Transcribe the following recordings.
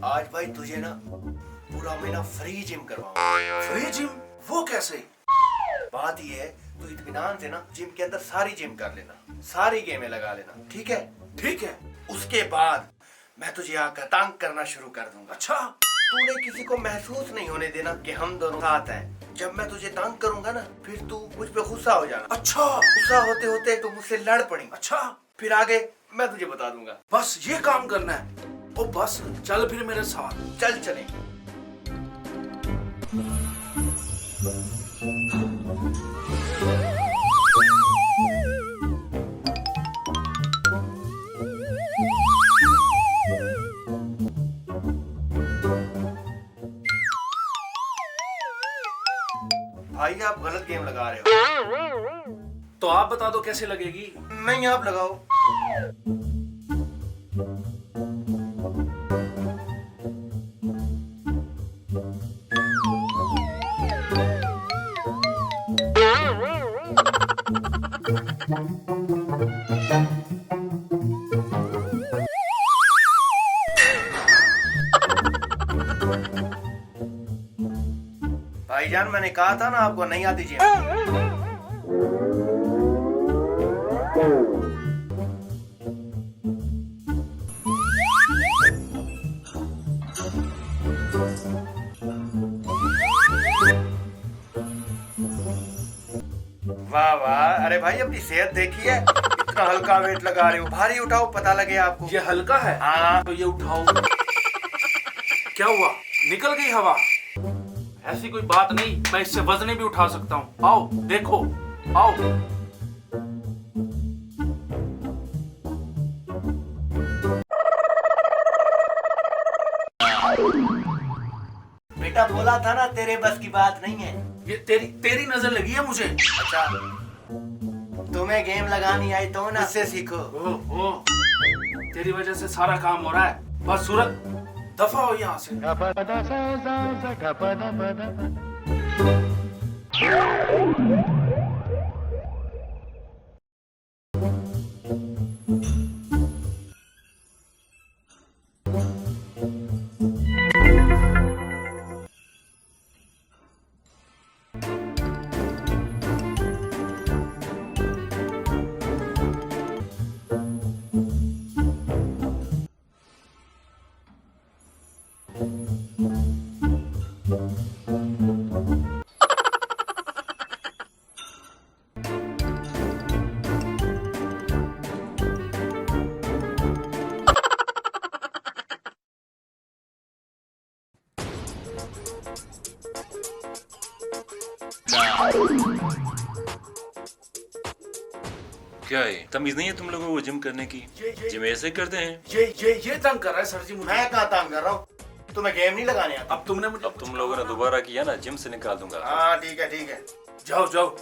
आज भाई तुझे ना पूरा महीना फ्री जिम करवाऊंगा। Free gym? वो कैसे? बात ये है, तू इत्मीनान से ना जिम के अंदर सारी जिम कर लेना, सारी गेमें लगा लेना, ठीक है? ठीक है। उसके बाद मैं तुझे आकर तंग करना शुरू कर दूंगा। अच्छा, तूने किसी को महसूस नहीं होने देना कि हम दोनों साथ हैं। जब मैं तुझे तंग करूंगा ना, फिर तू मुझ पे गुस्सा हो जाना। अच्छा, गुस्सा होते होते तू मुझसे लड़ पड़ी। अच्छा, फिर आगे मैं तुझे बता दूंगा। बस ये काम करना है। ओ बस चल फिर मेरे साथ। चल चले। भाई आप गलत गेम लगा रहे हो। तो आप बता दो कैसे लगेगी? नहीं, आप लगाओ। भाईजान मैंने कहा था ना आपको नहीं आती जिम। वाह वाह, अरे भाई अपनी सेहत देखी है, इतना हल्का वेट लगा रहे हो। भारी उठाओ, पता लगे आपको। ये हल्का है? हाँ। तो ये उठाओ। क्या हुआ, निकल गई हवा? ऐसी कोई बात नहीं, मैं इससे वजन भी उठा सकता हूँ। आओ देखो, आओ। बेटा बोला था ना तेरे बस की बात नहीं है। ये तेरी नजर लगी है मुझे। अच्छा, तुम्हें गेम लगानी आई तो ना इससे सीखो। ओ, तेरी वजह से सारा काम हो रहा है। बस सूरत, दफा हो यहाँ से। क्या है, तमीज नहीं है तुम लोगों को जिम करने की? जिम ऐसे करते हैं। ये तंग कर रहा है सर जी मुझे। मैं कहाँ तंग कर रहा हूँ? तुम्हें गेम नहीं लगाने आता। अब तुमने मुझे, अब तुम लोगों ने दोबारा किया ना, जिम से निकाल दूंगा। हाँ ठीक है ठीक है। जाओ जाओ।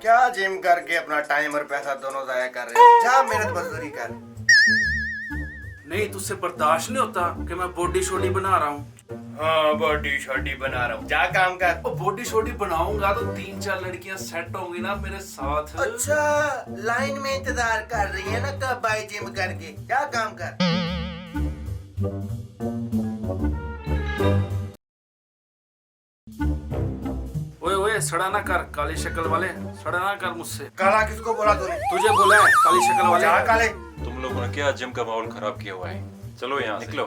क्या जिम करके अपना टाइम और पैसा दोनों जाया कर रहे हो? जा मेहनत मजदूरी कर। नहीं, तुझसे बर्दाश्त नहीं होता कि मैं बॉडी शॉडी बना रहा हूँ। हाँ बॉडी शॉडी बना रहा हूँ, जा काम कर। और बॉडी शॉडी बनाऊंगा तो 3-4 लड़कियां सेट होंगी ना मेरे साथ। अच्छा, लाइन में इंतजार कर रही है ना कब भाई जिम करके, जा काम कर। ओए ओए, सड़ा ना कर काली शक्ल वाले, सड़ा ना कर मुझसे। काला किसको बोला तूने? तुझे बोला है काली शक्ल वाले। जा काले। तुम लोगों ने क्या जिम का माहौल खराब किया हुआ है? चलो यहाँ से निकलो।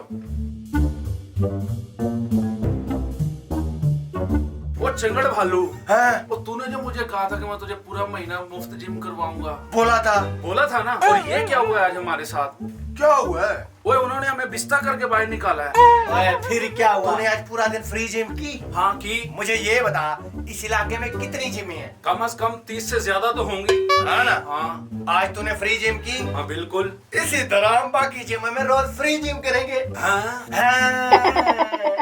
वो चिंगड़ भालू हाँ वो तूने जो मुझे कहा था कि मैं तुझे पूरा महीना मुफ्त जिम करवाऊंगा, बोला था ना। और ये क्या हुआ आज हमारे साथ? क्या हुआ है? ओए उन्होंने हमें बिस्ता करके बाहर निकाला है। ओए फिर क्या हुआ? तूने आज पूरा दिन फ्री जिम की? हाँ की। मुझे ये बता, इस इलाके में कितनी जिम है? कम से कम 30 से ज्यादा तो होंगी। हाँ ना? हाँ। आज तूने फ्री जिम की? हाँ बिल्कुल। इसी तरह हम बाकी जिम में रोज फ्री जिम करेंगे। हाँ। हाँ।